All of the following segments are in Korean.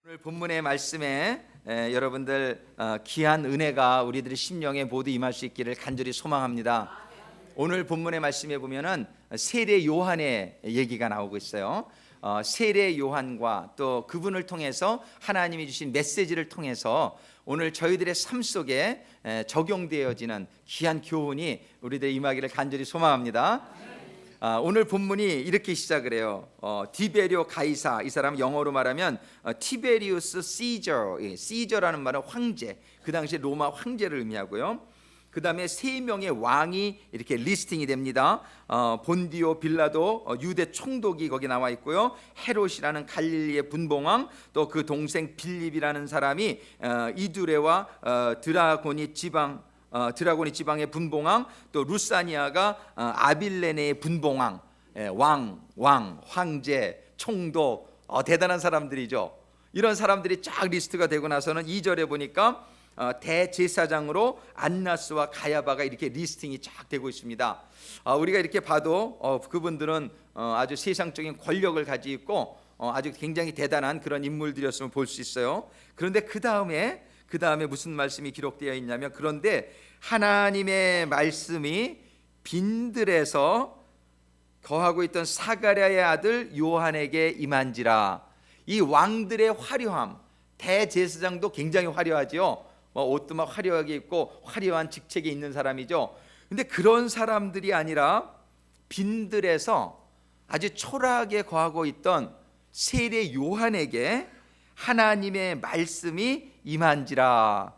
오늘 본문의 말씀에 여러분들 귀한 은혜가 우리들의 심령에 모두 임할 수 있기를 간절히 소망합니다. 오늘 본문의 말씀에 보면은 세례 요한의 얘기가 나오고 있어요. 세례 요한과 또 그분을 통해서 하나님이 주신 메시지를 통해서 오늘 저희들의 삶 속에 적용되어지는 귀한 교훈이 우리들의 임하기를 간절히 소망합니다. 오늘 본문이 이렇게 시작을 해요. 디베리오 가이사, 이 사람은 영어로 말하면 티베리우스 시저, 시저라는 말은 황제, 그 당시 로마 황제를 의미하고요. 그 다음에 세 명의 왕이 이렇게 리스팅이 됩니다. 본디오 빌라도 유대 총독이 거기 나와 있고요. 헤롯이라는 갈릴리의 분봉왕, 또 그 동생 빌립이라는 사람이 이두레와 드라고니 지방의 분봉왕, 또 루사니아가 아빌레네의 분봉왕, 황제, 총독, 대단한 사람들이죠. 이런 사람들이 쫙 리스트가 되고 나서는 2절에 보니까 대제사장으로 안나스와 가야바가 이렇게 리스팅이 쫙 되고 있습니다. 우리가 이렇게 봐도 그분들은 아주 세상적인 권력을 가지고 있고 아주 굉장히 대단한 그런 인물들이었으면 볼 수 있어요. 그런데 그 다음에 무슨 말씀이 기록되어 있냐면, 그런데 하나님의 말씀이 빈들에서 거하고 있던 사가랴의 아들 요한에게 임한지라. 이 왕들의 화려함, 대제사장도 굉장히 화려하지요. 옷도 막 화려하게 입고 화려한 직책에 있는 사람이죠. 근데 그런 사람들이 아니라 빈들에서 아주 초라하게 거하고 있던 세례 요한에게 하나님의 말씀이 임한지라.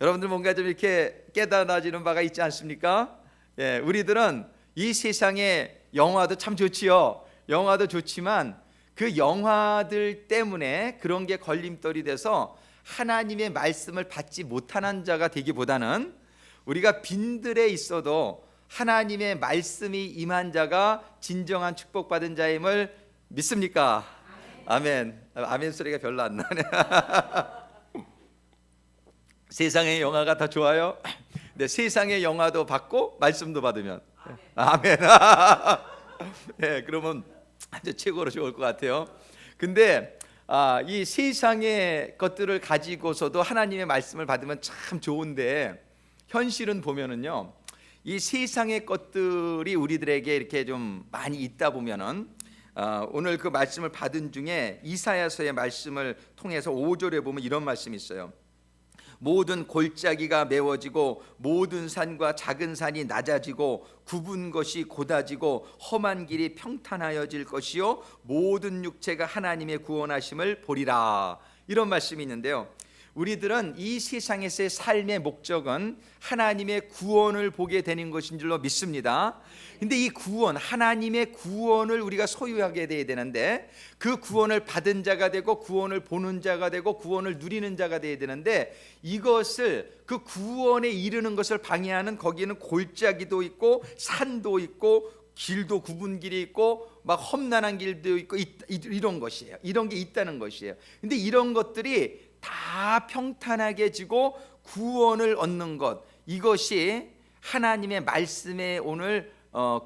여러분들 뭔가 좀 이렇게 깨달아지는 바가 있지 않습니까? 우리들은 이 세상의 영화도 참 좋지요. 영화도 좋지만 그 영화들 때문에 그런 게 걸림돌이 돼서 하나님의 말씀을 받지 못하는 자가 되기보다는 우리가 빈들에 있어도 하나님의 말씀이 임한 자가 진정한 축복받은 자임을 믿습니까? 아멘. 아멘 소리가 별로 안 나네. 세상의 영화가 더 좋아요? 네, 세상의 영화도 받고 말씀도 받으면 아멘. 그러면 아주 최고로 좋을 것 같아요. 근데 이 세상의 것들을 가지고서도 하나님의 말씀을 받으면 참 좋은데, 현실은 보면은요, 이 세상의 것들이 우리들에게 이렇게 좀 많이 있다 보면은 오늘 그 말씀을 받은 중에 이사야서의 말씀을 통해서 5절에 보면 이런 말씀이 있어요. 모든 골짜기가 메워지고 모든 산과 작은 산이 낮아지고 굽은 것이 곧아지고 험한 길이 평탄하여질 것이요 모든 육체가 하나님의 구원하심을 보리라. 이런 말씀이 있는데요, 우리들은 이 세상에서의 삶의 목적은 하나님의 구원을 보게 되는 것인 줄로 믿습니다. 근데 이 구원, 하나님의 구원을 우리가 소유하게 돼야 되는데, 그 구원을 받은 자가 되고 구원을 보는 자가 되고 구원을 누리는 자가 돼야 되는데, 이것을 그 구원에 이르는 것을 방해하는, 거기에는 골짜기도 있고 산도 있고 길도 굽은 길이 있고 막 험난한 길도 있고 이런 것이에요. 이런 게 있다는 것이에요. 근데 이런 것들이 다 평탄하게 지고 구원을 얻는 것, 이것이 하나님의 말씀에 오늘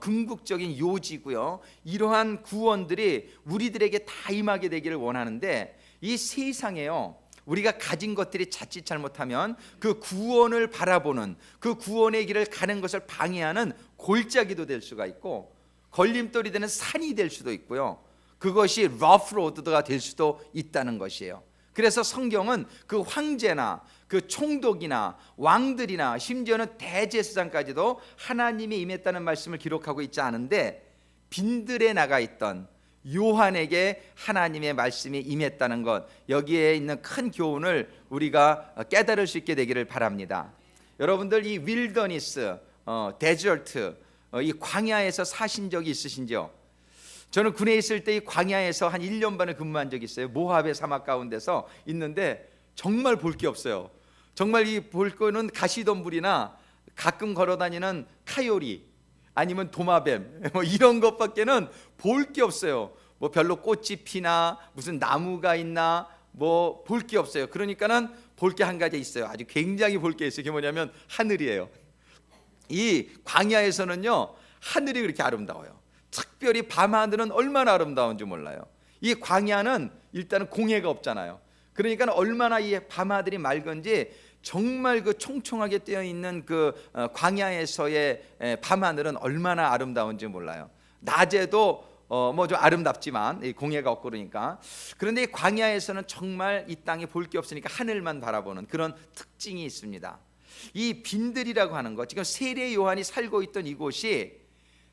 궁극적인 요지고요. 이러한 구원들이 우리들에게 다 임하게 되기를 원하는데, 이 세상에요, 우리가 가진 것들이 자칫 잘못하면 그 구원을 바라보는, 그 구원의 길을 가는 것을 방해하는 골짜기도 될 수가 있고, 걸림돌이 되는 산이 될 수도 있고요. 그것이 러프로드가 될 수도 있다는 것이에요. 그래서 성경은 그 황제나 그 총독이나 왕들이나 심지어는 대제사장까지도 하나님이 임했다는 말씀을 기록하고 있지 않은데, 빈들에 나가 있던 요한에게 하나님의 말씀이 임했다는 것, 여기에 있는 큰 교훈을 우리가 깨달을 수 있게 되기를 바랍니다. 여러분들 이 윌더니스, 데저트, 이 광야에서 사신 적이 있으신지요? 저는 군에 있을 때 이 광야에서 한 1년 반을 근무한 적이 있어요. 모압의 사막 가운데서 있는데 정말 볼 게 없어요. 정말 이 볼 거는 가시덤불이나 가끔 걸어다니는 카요리, 아니면 도마뱀, 이런 것밖에는 볼 게 없어요. 별로 꽃이 피나 무슨 나무가 있나 볼 게 없어요. 그러니까는 볼 게 한 가지 있어요. 아주 굉장히 볼 게 있어요. 그게 뭐냐면 하늘이에요. 이 광야에서는요, 하늘이 그렇게 아름다워요. 특별히 밤하늘은 얼마나 아름다운지 몰라요. 이 광야는 일단은 공해가 없잖아요. 그러니까 얼마나 이 밤하늘이 맑은지, 정말 그 총총하게 뜨여 있는 그 광야에서의 밤하늘은 얼마나 아름다운지 몰라요. 낮에도 뭐 좀 아름답지만 이 공해가 없고 그러니까. 그런데 이 광야에서는 정말 이 땅에 볼 게 없으니까 하늘만 바라보는 그런 특징이 있습니다. 이 빈들이라고 하는 것, 지금 세례 요한이 살고 있던 이곳이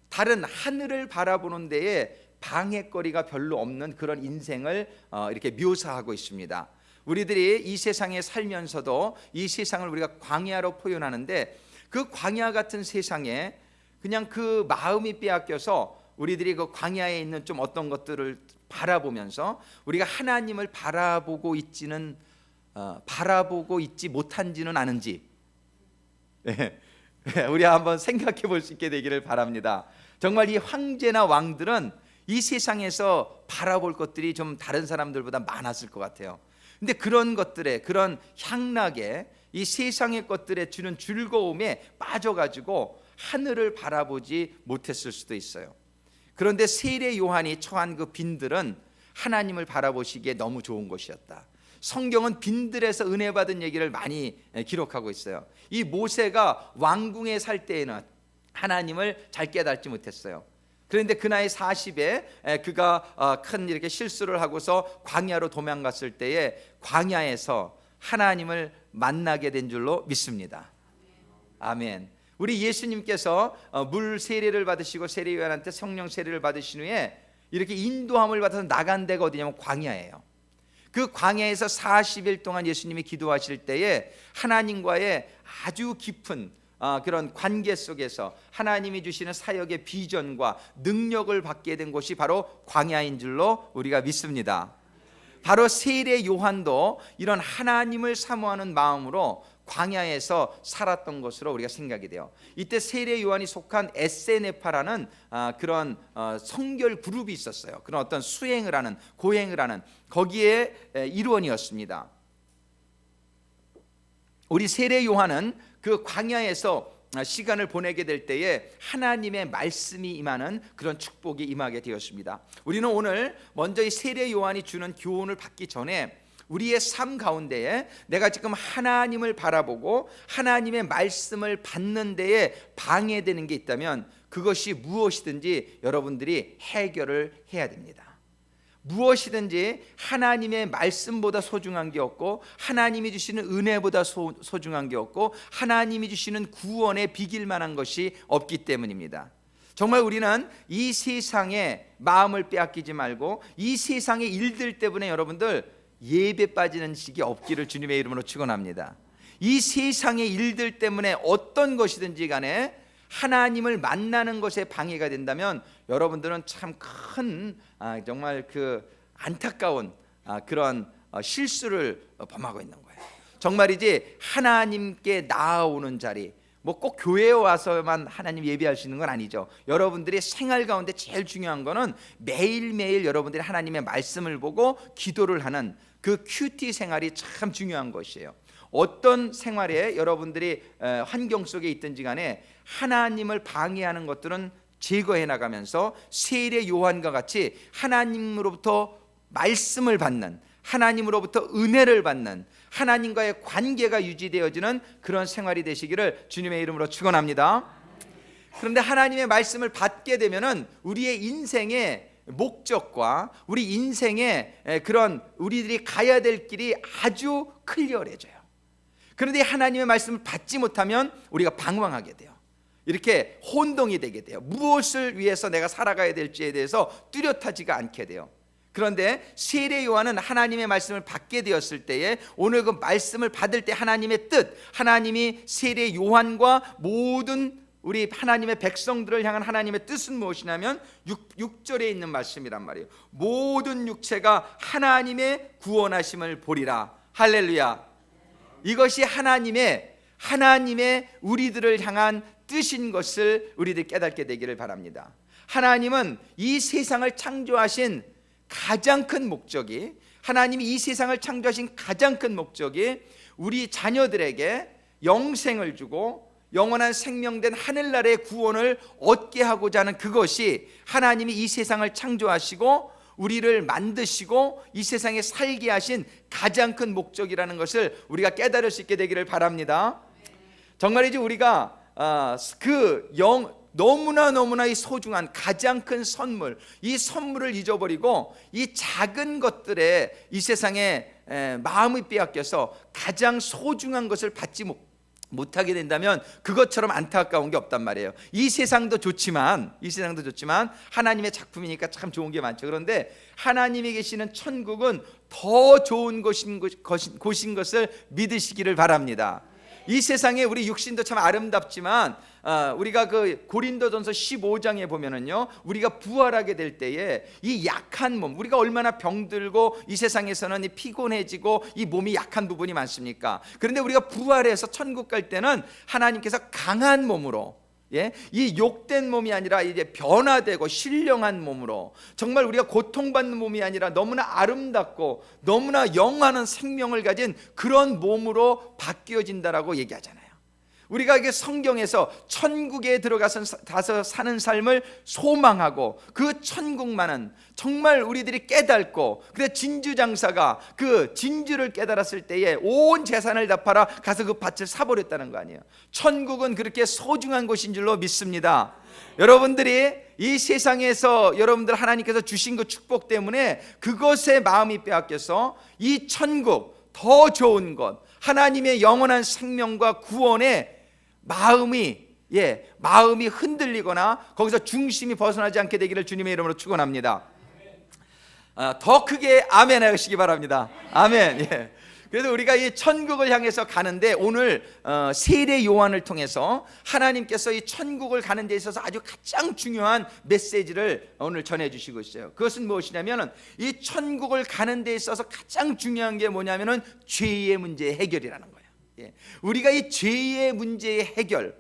다른 하늘을 바라보는 데에 방해거리가 별로 없는 그런 인생을 이렇게 묘사하고 있습니다. 우리들이 이 세상에 살면서도 이 세상을 우리가 광야로 표현하는데, 그 광야 같은 세상에 그냥 그 마음이 빼앗겨서 우리들이 그 광야에 있는 좀 어떤 것들을 바라보면서 우리가 하나님을 바라보고 있지 못한지는 아는지, 우리 한번 생각해 볼 수 있게 되기를 바랍니다. 정말 이 황제나 왕들은 이 세상에서 바라볼 것들이 좀 다른 사람들보다 많았을 것 같아요. 근데 그런 것들에, 그런 향락에, 이 세상의 것들에 주는 즐거움에 빠져가지고 하늘을 바라보지 못했을 수도 있어요. 그런데 세례 요한이 처한 그 빈들은 하나님을 바라보시기에 너무 좋은 곳이었다. 성경은 빈들에서 은혜 받은 얘기를 많이 기록하고 있어요. 이 모세가 왕궁에 살 때에는 하나님을 잘 깨닫지 못했어요. 그런데 그 나이 40에 그가 큰 이렇게 실수를 하고서 광야로 도망갔을 때에 광야에서 하나님을 만나게 된 줄로 믿습니다. 아멘. 우리 예수님께서 물 세례를 받으시고 세례 요한한테 성령 세례를 받으신 후에 이렇게 인도함을 받아서 나간 데가 어디냐면 광야예요. 그 광야에서 40일 동안 예수님이 기도하실 때에 하나님과의 아주 깊은 그런 관계 속에서 하나님이 주시는 사역의 비전과 능력을 받게 된 곳이 바로 광야인 줄로 우리가 믿습니다. 바로 세례 요한도 이런 하나님을 사모하는 마음으로 광야에서 살았던 것으로 우리가 생각이 돼요. 이때 세례 요한이 속한 에세네파라는 그런 성결 그룹이 있었어요. 그런 어떤 수행을 하는, 고행을 하는 거기에 일원이었습니다. 우리 세례 요한은 그 광야에서 시간을 보내게 될 때에 하나님의 말씀이 임하는 그런 축복이 임하게 되었습니다. 우리는 오늘 먼저 이 세례 요한이 주는 교훈을 받기 전에 우리의 삶 가운데에 내가 지금 하나님을 바라보고 하나님의 말씀을 받는 데에 방해되는 게 있다면 그것이 무엇이든지 여러분들이 해결을 해야 됩니다. 무엇이든지 하나님의 말씀보다 소중한 게 없고, 하나님이 주시는 은혜보다 소중한 게 없고, 하나님이 주시는 구원에 비길 만한 것이 없기 때문입니다. 정말 우리는 이 세상에 마음을 빼앗기지 말고 이 세상의 일들 때문에 여러분들 예배 빠지는 시기 없기를 주님의 이름으로 축원합니다. 이 세상의 일들 때문에 어떤 것이든지 간에 하나님을 만나는 것에 방해가 된다면 여러분들은 참 큰 정말 그 안타까운 그런 실수를 범하고 있는 거예요. 정말이지 하나님께 나아오는 자리, 뭐 꼭 교회에 와서만 하나님 예배할 수 있는 건 아니죠. 여러분들의 생활 가운데 제일 중요한 거는 매일매일 여러분들이 하나님의 말씀을 보고 기도를 하는 그 큐티 생활이 참 중요한 것이에요. 어떤 생활에 여러분들이 환경 속에 있든지 간에 하나님을 방해하는 것들은 제거해 나가면서 세례 요한과 같이 하나님으로부터 말씀을 받는, 하나님으로부터 은혜를 받는, 하나님과의 관계가 유지되어지는 그런 생활이 되시기를 주님의 이름으로 축원합니다. 그런데 하나님의 말씀을 받게 되면은 우리의 인생의 목적과 우리 인생의 그런 우리들이 가야 될 길이 아주 클리어해져요. 그런데 하나님의 말씀을 받지 못하면 우리가 방황하게 돼요. 이렇게 혼동이 되게 돼요. 무엇을 위해서 내가 살아가야 될지에 대해서 뚜렷하지가 않게 돼요. 그런데 세례 요한은 하나님의 말씀을 받게 되었을 때에 오늘 그 말씀을 받을 때 하나님의 뜻, 하나님이 세례 요한과 모든 우리 하나님의 백성들을 향한 하나님의 뜻은 무엇이냐면 6절에 있는 말씀이란 말이에요. 모든 육체가 하나님의 구원하심을 보리라. 할렐루야. 이것이 하나님의 우리들을 향한 뜻인 것을 우리들 깨닫게 되기를 바랍니다. 하나님은 이 세상을 창조하신 가장 큰 목적이, 하나님이 이 세상을 창조하신 가장 큰 목적이 우리 자녀들에게 영생을 주고 영원한 생명된 하늘나라의 구원을 얻게 하고자 하는 그것이 하나님이 이 세상을 창조하시고 우리를 만드시고 이 세상에 살게 하신 가장 큰 목적이라는 것을 우리가 깨달을 수 있게 되기를 바랍니다. 정말이지 우리가 너무나 이 소중한 가장 큰 선물, 이 선물을 잊어버리고 이 작은 것들에 이 세상에 마음이 빼앗겨서 가장 소중한 것을 받지 못하게 된다면 그것처럼 안타까운 게 없단 말이에요. 이 세상도 좋지만 하나님의 작품이니까 참 좋은 게 많죠. 그런데 하나님이 계시는 천국은 더 좋은 곳인 것을 믿으시기를 바랍니다. 이 세상에 우리 육신도 참 아름답지만 우리가 그 고린도전서 15장에 보면은요, 우리가 부활하게 될 때에 이 약한 몸, 우리가 얼마나 병들고 이 세상에서는 이 피곤해지고 이 몸이 약한 부분이 많습니까? 그런데 우리가 부활해서 천국 갈 때는 하나님께서 강한 몸으로, 이 욕된 몸이 아니라 이제 변화되고 신령한 몸으로, 정말 우리가 고통받는 몸이 아니라 너무나 아름답고 너무나 영원한 생명을 가진 그런 몸으로 바뀌어진다라고 얘기하잖아요. 우리가 이게 성경에서 천국에 들어가서 사는 삶을 소망하고 그 천국만은 정말 우리들이 깨닫고, 그래 진주장사가 그 진주를 깨달았을 때에 온 재산을 다 팔아 가서 그 밭을 사버렸다는 거 아니에요. 천국은 그렇게 소중한 곳인 줄로 믿습니다. 여러분들이 이 세상에서 여러분들 하나님께서 주신 그 축복 때문에 그것에 마음이 빼앗겨서 이 천국, 더 좋은 것, 하나님의 영원한 생명과 구원에 마음이 흔들리거나 거기서 중심이 벗어나지 않게 되기를 주님의 이름으로 축원합니다. 더 크게 아멘 하시기 바랍니다. 아멘. 그래서 우리가 이 천국을 향해서 가는데 오늘 세례 요한을 통해서 하나님께서 이 천국을 가는 데 있어서 아주 가장 중요한 메시지를 오늘 전해주시고 있어요. 그것은 무엇이냐면 이 천국을 가는 데 있어서 가장 중요한 게 뭐냐면은 죄의 문제의 해결이라는 거예요. 우리가 이 죄의 문제의 해결,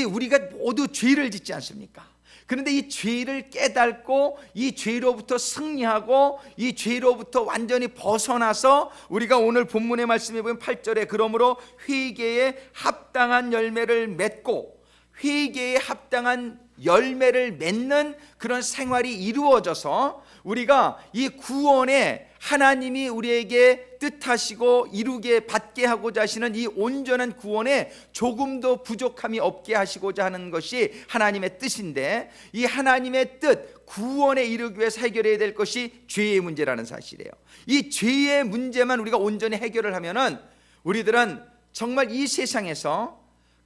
우리가 모두 죄를 짓지 않습니까? 그런데 이 죄를 깨닫고 이 죄로부터 승리하고 이 죄로부터 완전히 벗어나서 우리가 오늘 본문의 말씀에 보면 8절에 그러므로 회개에 합당한 열매를 맺고, 회개에 합당한 열매를 맺는 그런 생활이 이루어져서 우리가 이 구원에 하나님이 우리에게 뜻하시고 이루게 받게 하고자 하시는 이 온전한 구원에 조금도 부족함이 없게 하시고자 하는 것이 하나님의 뜻인데, 이 하나님의 뜻 구원에 이르기 위해서 해결해야 될 것이 죄의 문제라는 사실이에요. 이 죄의 문제만 우리가 온전히 해결을 하면은 우리들은 정말 이 세상에서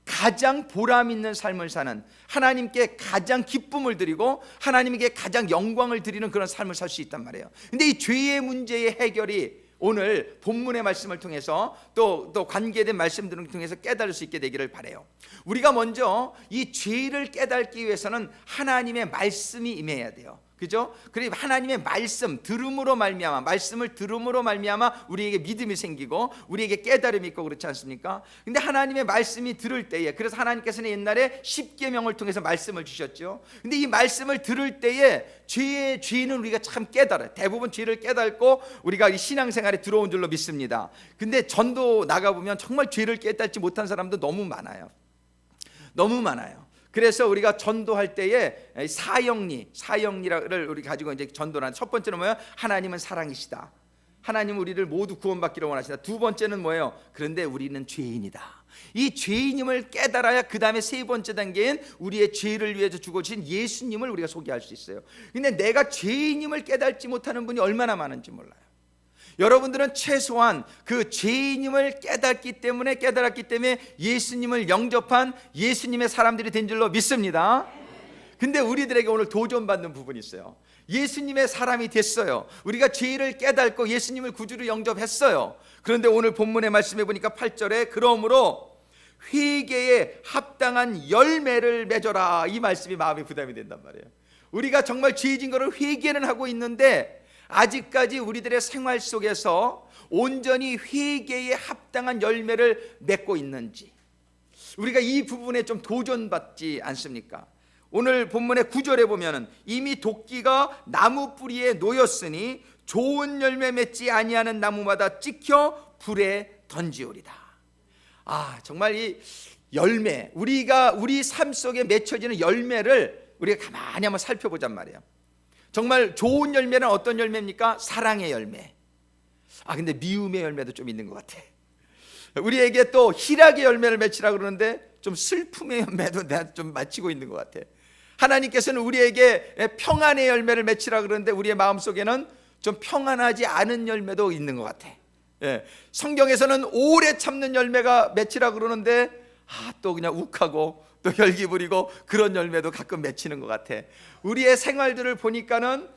가장 보람 있는 삶을 사는, 하나님께 가장 기쁨을 드리고 하나님께 가장 영광을 드리는 그런 삶을 살 수 있단 말이에요. 근데 이 죄의 문제의 해결이 오늘 본문의 말씀을 통해서 또 관계된 말씀들을 통해서 깨달을 수 있게 되기를 바라요. 우리가 먼저 이 죄를 깨닫기 위해서는 하나님의 말씀이 임해야 돼요. 그죠? 그리고 하나님의 말씀을 들음으로 말미암아 우리에게 믿음이 생기고 우리에게 깨달음이 있고 그렇지 않습니까? 근데 하나님의 말씀이 들을 때에, 그래서 하나님께서는 옛날에 십계명을 통해서 말씀을 주셨죠. 근데 이 말씀을 들을 때에 죄는 우리가 참 깨달아요. 대부분 죄를 깨닫고 우리가 이 신앙생활에 들어온 줄로 믿습니다. 근데 전도 나가보면 정말 죄를 깨닫지 못한 사람도 너무 많아요. 그래서 우리가 전도할 때에 사형리를 우리 가지고 이제 전도를 하는, 첫 번째는 뭐예요? 하나님은 사랑이시다. 하나님은 우리를 모두 구원받기를 원하시다. 두 번째는 뭐예요? 그런데 우리는 죄인이다. 이 죄인임을 깨달아야 그 다음에 세 번째 단계인 우리의 죄를 위해서 죽어주신 예수님을 우리가 소개할 수 있어요. 근데 내가 죄인임을 깨닫지 못하는 분이 얼마나 많은지 몰라요. 여러분들은 최소한 그 죄인임을 깨달았기 때문에 예수님을 영접한 예수님의 사람들이 된 줄로 믿습니다. 근데 우리들에게 오늘 도전받는 부분이 있어요. 예수님의 사람이 됐어요. 우리가 죄를 깨닫고 예수님을 구주로 영접했어요. 그런데 오늘 본문의 말씀해 보니까 8절에 그러므로 회개에 합당한 열매를 맺어라, 이 말씀이 마음이 부담이 된단 말이에요. 우리가 정말 죄진 거를 회개는 하고 있는데 아직까지 우리들의 생활 속에서 온전히 회개에 합당한 열매를 맺고 있는지, 우리가 이 부분에 좀 도전받지 않습니까? 오늘 본문의 9절에 보면은 이미 도끼가 나무 뿌리에 놓였으니 좋은 열매 맺지 아니하는 나무마다 찍혀 불에 던지오리다. 정말 이 열매, 우리 삶 속에 맺혀지는 열매를 우리가 가만히 한번 살펴보잔 말이에요. 정말 좋은 열매는 어떤 열매입니까? 사랑의 열매. 근데 미움의 열매도 좀 있는 것 같아. 우리에게 또 희락의 열매를 맺히라 그러는데 좀 슬픔의 열매도 내가 좀 맺히고 있는 것 같아. 하나님께서는 우리에게 평안의 열매를 맺히라 그러는데 우리의 마음속에는 좀 평안하지 않은 열매도 있는 것 같아. 성경에서는 오래 참는 열매가 맺히라 그러는데 또 그냥 욱하고 또 열기 부리고 그런 열매도 가끔 맺히는 것 같아. 우리의 생활들을 보니까는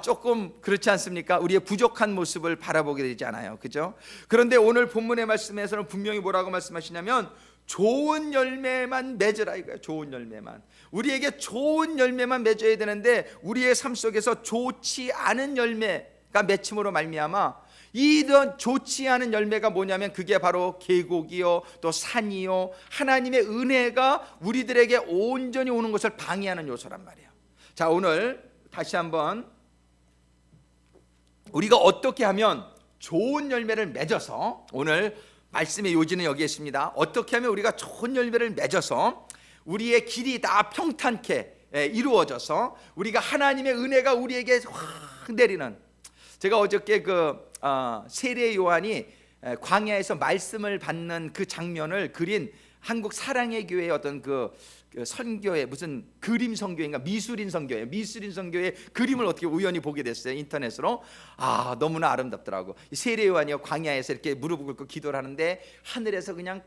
조금 그렇지 않습니까? 우리의 부족한 모습을 바라보게 되지 않아요, 그죠? 그런데 오늘 본문의 말씀에서는 분명히 뭐라고 말씀하시냐면 좋은 열매만 맺으라 이거예요. 좋은 열매만. 우리에게 좋은 열매만 맺어야 되는데 우리의 삶 속에서 좋지 않은 열매가 맺힘으로 말미암아 이런 좋지 않은 열매가 뭐냐면 그게 바로 계곡이요 또 산이요 하나님의 은혜가 우리들에게 온전히 오는 것을 방해하는 요소란 말이에요. 자, 오늘 다시 한번 우리가 어떻게 하면 좋은 열매를 맺어서, 오늘 말씀의 요지는 여기에 있습니다. 어떻게 하면 우리가 좋은 열매를 맺어서 우리의 길이 다 평탄케 이루어져서 우리가 하나님의 은혜가 우리에게 확 내리는, 제가 어저께 세례 요한이 광야에서 말씀을 받는 그 장면을 그린 한국 사랑의 교회의 어떤 그 선교회, 무슨 그림 선교인가 미술인 선교회, 미술인 선교회 그림을 어떻게 우연히 보게 됐어요, 인터넷으로. 너무나 아름답더라고. 세례 요한이 광야에서 이렇게 무릎을 꿇고 기도를 하는데 하늘에서 그냥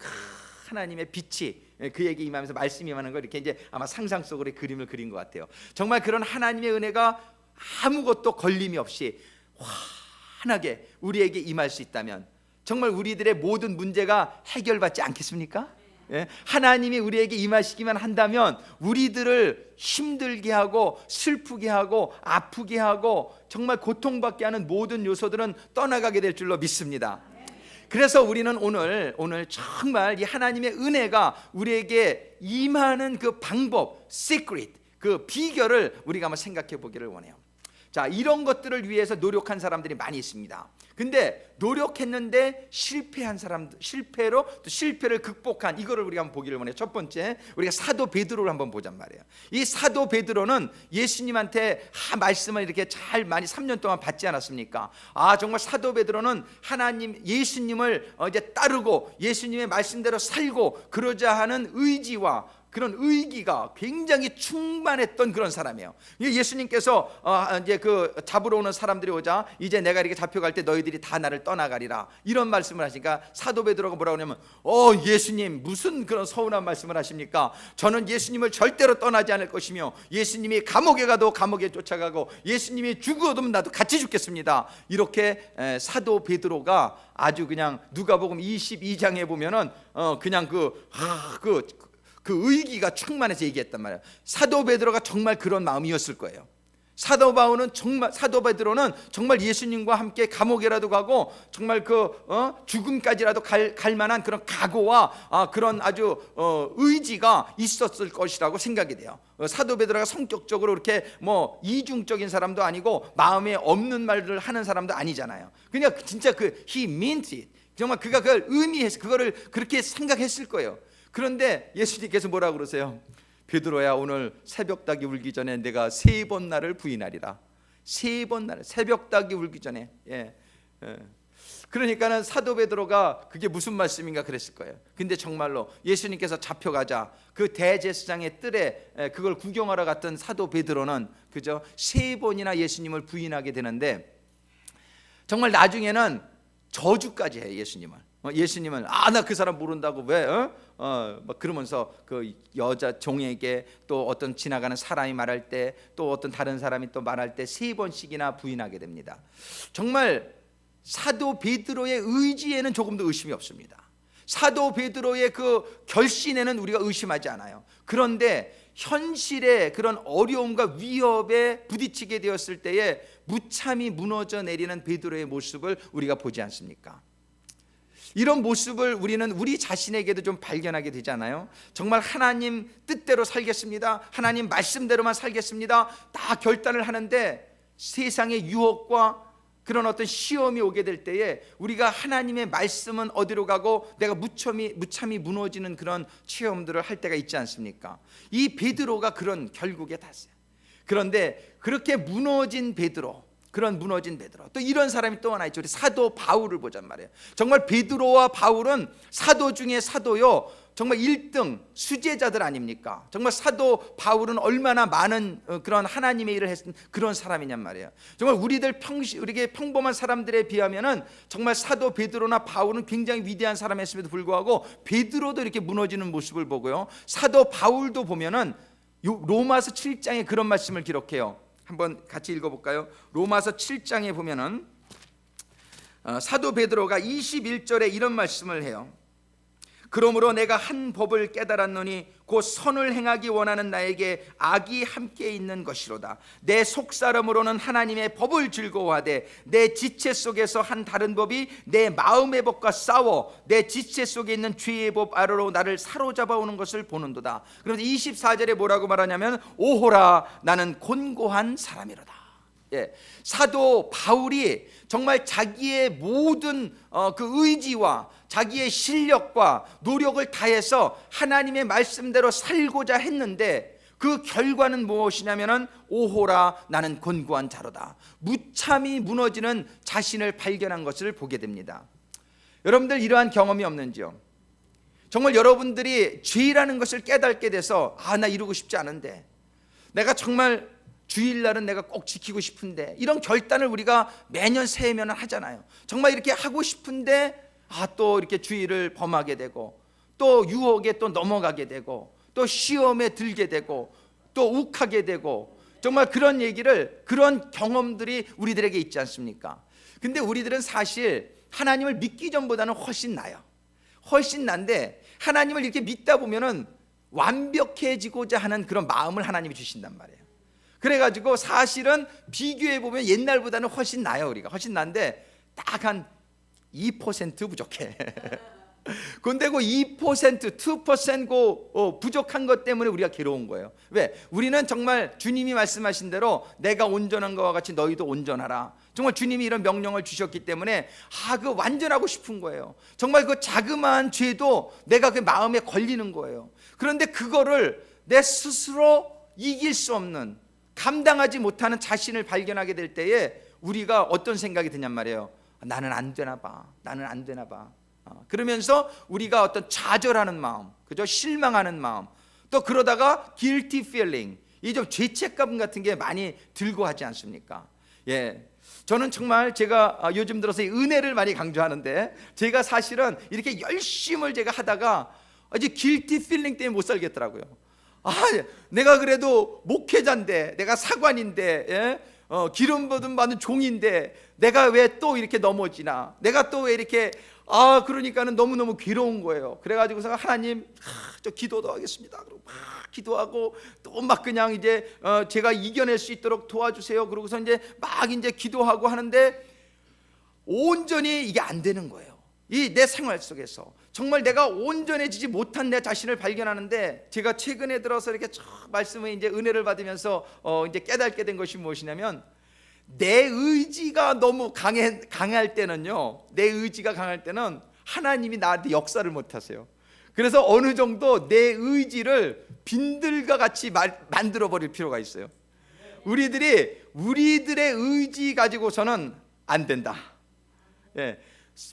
하나님의 빛이 그에게 임하면서 말씀이 임하는 걸 이렇게 이제 아마 상상 속으로 그림을 그린 것 같아요. 정말 그런 하나님의 은혜가 아무것도 걸림이 없이 환하게 우리에게 임할 수 있다면 정말 우리들의 모든 문제가 해결받지 않겠습니까? 하나님이 우리에게 임하시기만 한다면 우리들을 힘들게 하고 슬프게 하고 아프게 하고 정말 고통받게 하는 모든 요소들은 떠나가게 될 줄로 믿습니다. 그래서 우리는 오늘 정말 이 하나님의 은혜가 우리에게 임하는 그 방법, 시크릿, 그 비결을 우리가 한번 생각해 보기를 원해요. 자, 이런 것들을 위해서 노력한 사람들이 많이 있습니다. 근데 노력했는데 실패한 사람들, 실패로 또 실패를 극복한 이거를 우리가 한번 보기를 원해요. 첫 번째, 우리가 사도 베드로를 한번 보잔 말이에요. 이 사도 베드로는 예수님한테 말씀을 이렇게 잘 많이 3년 동안 받지 않았습니까? 정말 사도 베드로는 하나님, 예수님을 이제 따르고 예수님의 말씀대로 살고 그러자 하는 의지와 그런 의기가 굉장히 충만했던 그런 사람이에요. 예수님께서 이제 잡으러 오는 사람들이 오자 이제 내가 이렇게 잡혀갈 때 너희들이 다 나를 떠나가리라 이런 말씀을 하시니까 사도 베드로가 뭐라고 하냐면 예수님 무슨 그런 서운한 말씀을 하십니까? 저는 예수님을 절대로 떠나지 않을 것이며 예수님이 감옥에 가도 감옥에 쫓아가고 예수님이 죽어도 나도 같이 죽겠습니다. 이렇게 사도 베드로가 아주 그냥 누가복음 22장에 보면은 그냥 그 의기가 충만해서 얘기했단 말이에요. 사도 베드로가 정말 그런 마음이었을 거예요. 사도 베드로는 정말 예수님과 함께 감옥에라도 가고 정말 죽음까지라도 갈 만한 그런 각오와 그런 아주 의지가 있었을 것이라고 생각이 돼요. 사도 베드로가 성격적으로 이렇게 이중적인 사람도 아니고 마음에 없는 말을 하는 사람도 아니잖아요. 그냥 진짜 he meant it. 정말 그가 그걸 의미해서 그거를 그렇게 생각했을 거예요. 그런데 예수님께서 뭐라고 그러세요? 베드로야, 오늘 새벽닭이 울기 전에 내가 3번 나를 부인하리라. 3번 나를, 새벽닭이 울기 전에. 그러니까는 사도 베드로가 그게 무슨 말씀인가 그랬을 거예요. 근데 정말로 예수님께서 잡혀가자 그 대제사장의 뜰에 그걸 구경하러 갔던 사도 베드로는 그죠? 3번이나 예수님을 부인하게 되는데 정말 나중에는 저주까지 해요. 예수님은 나 그 사람 모른다고 왜 막 그러면서 그 여자 종에게 또 어떤 지나가는 사람이 말할 때 또 어떤 다른 사람이 또 말할 때 3번씩이나 부인하게 됩니다. 정말 사도 베드로의 의지에는 조금도 의심이 없습니다. 사도 베드로의 그 결신에는 우리가 의심하지 않아요. 그런데 현실의 그런 어려움과 위협에 부딪히게 되었을 때에 무참히 무너져 내리는 베드로의 모습을 우리가 보지 않습니까? 이런 모습을 우리는 우리 자신에게도 좀 발견하게 되잖아요. 정말 하나님 뜻대로 살겠습니다, 하나님 말씀대로만 살겠습니다, 다 결단을 하는데 세상의 유혹과 그런 어떤 시험이 오게 될 때에 우리가 하나님의 말씀은 어디로 가고 내가 무참히 무너지는 그런 체험들을 할 때가 있지 않습니까? 이 베드로가 그런 결국에 닿았어요. 그런데 그렇게 무너진 베드로, 그런 무너진 베드로, 또 이런 사람이 또 하나 있죠. 우리 사도 바울을 보잔 말이에요. 정말 베드로와 바울은 사도 중에 사도요, 정말 1등 수제자들 아닙니까? 정말 사도 바울은 얼마나 많은 그런 하나님의 일을 했던 그런 사람이냔 말이에요. 정말 우리게 평범한 사람들에 비하면은 정말 사도 베드로나 바울은 굉장히 위대한 사람이었음에도 불구하고 베드로도 이렇게 무너지는 모습을 보고요, 사도 바울도 보면은 로마서 7장에 그런 말씀을 기록해요. 한번 같이 읽어볼까요? 로마서 7장에 보면은 사도 베드로가 21절에 이런 말씀을 해요. 그러므로 내가 한 법을 깨달았노니 곧 선을 행하기 원하는 나에게 악이 함께 있는 것이로다. 내 속사람으로는 하나님의 법을 즐거워하되 내 지체 속에서 한 다른 법이 내 마음의 법과 싸워 내 지체 속에 있는 죄의 법 아래로 나를 사로잡아오는 것을 보는도다. 그런데 24절에 뭐라고 말하냐면 오호라 나는 곤고한 사람이로다. 예, 사도 바울이 정말 자기의 모든 그 의지와 자기의 실력과 노력을 다해서 하나님의 말씀대로 살고자 했는데 그 결과는 무엇이냐면은 오호라 나는 곤고한 자로다. 무참히 무너지는 자신을 발견한 것을 보게 됩니다. 여러분들 이러한 경험이 없는지요? 정말 여러분들이 죄라는 것을 깨닫게 돼서 나 이루고 싶지 않은데, 내가 정말 주일날은 내가 꼭 지키고 싶은데, 이런 결단을 우리가 매년 새해면 하잖아요. 정말 이렇게 하고 싶은데 또 이렇게 주의를 범하게 되고, 또 유혹에 또 넘어가게 되고, 또 시험에 들게 되고, 또 욱하게 되고, 정말 그런 그런 경험들이 우리들에게 있지 않습니까? 근데 우리들은 사실 하나님을 믿기 전보다는 훨씬 나요. 훨씬 난데 하나님을 이렇게 믿다 보면은 완벽해지고자 하는 그런 마음을 하나님이 주신단 말이에요. 그래가지고 사실은 비교해 보면 옛날보다는 훨씬 나요. 우리가 훨씬 난데 딱 한 2% 부족해. 근데 그 2%, 2% 부족한 것 때문에 우리가 괴로운 거예요. 왜? 우리는 정말 주님이 말씀하신 대로 내가 온전한 것과 같이 너희도 온전하라. 정말 주님이 이런 명령을 주셨기 때문에 그 완전하고 싶은 거예요. 정말 그 자그마한 죄도 내가 그 마음에 걸리는 거예요. 그런데 그거를 내 스스로 이길 수 없는, 감당하지 못하는 자신을 발견하게 될 때에 우리가 어떤 생각이 드냔 말이에요. 나는 안 되나 봐. 나는 안 되나 봐. 그러면서 우리가 어떤 좌절하는 마음, 그죠? 실망하는 마음, 또 그러다가 guilty feeling, 이 좀 죄책감 같은 게 많이 들고 하지 않습니까? 예, 저는 정말 제가 요즘 들어서 이 은혜를 많이 강조하는데, 제가 사실은 이렇게 열심을 제가 하다가 이제 guilty feeling 때문에 못 살겠더라고요. 내가 그래도 목회자인데, 내가 사관인데, 예? 기름 부음 받은 종인데 내가 왜 또 이렇게 넘어지나, 내가 또 왜 이렇게 그러니까는 너무너무 괴로운 거예요. 그래가지고서 하나님, 저 기도도 하겠습니다. 그리고 막 기도하고 또 막 그냥 이제 제가 이겨낼 수 있도록 도와주세요. 그러고서 이제 막 이제 기도하고 하는데 온전히 이게 안 되는 거예요. 이 내 생활 속에서 정말 내가 온전해지지 못한 내 자신을 발견하는데, 제가 최근에 들어서 이렇게 말씀을 이제 은혜를 받으면서 이제 깨닫게 된 것이 무엇이냐면, 내 의지가 너무 강할 때는요, 내 의지가 강할 때는 하나님이 나한테 역사를 못 하세요. 그래서 어느 정도 내 의지를 빈들과 같이 만들어 버릴 필요가 있어요. 우리들의 의지 가지고서는 안 된다. 예.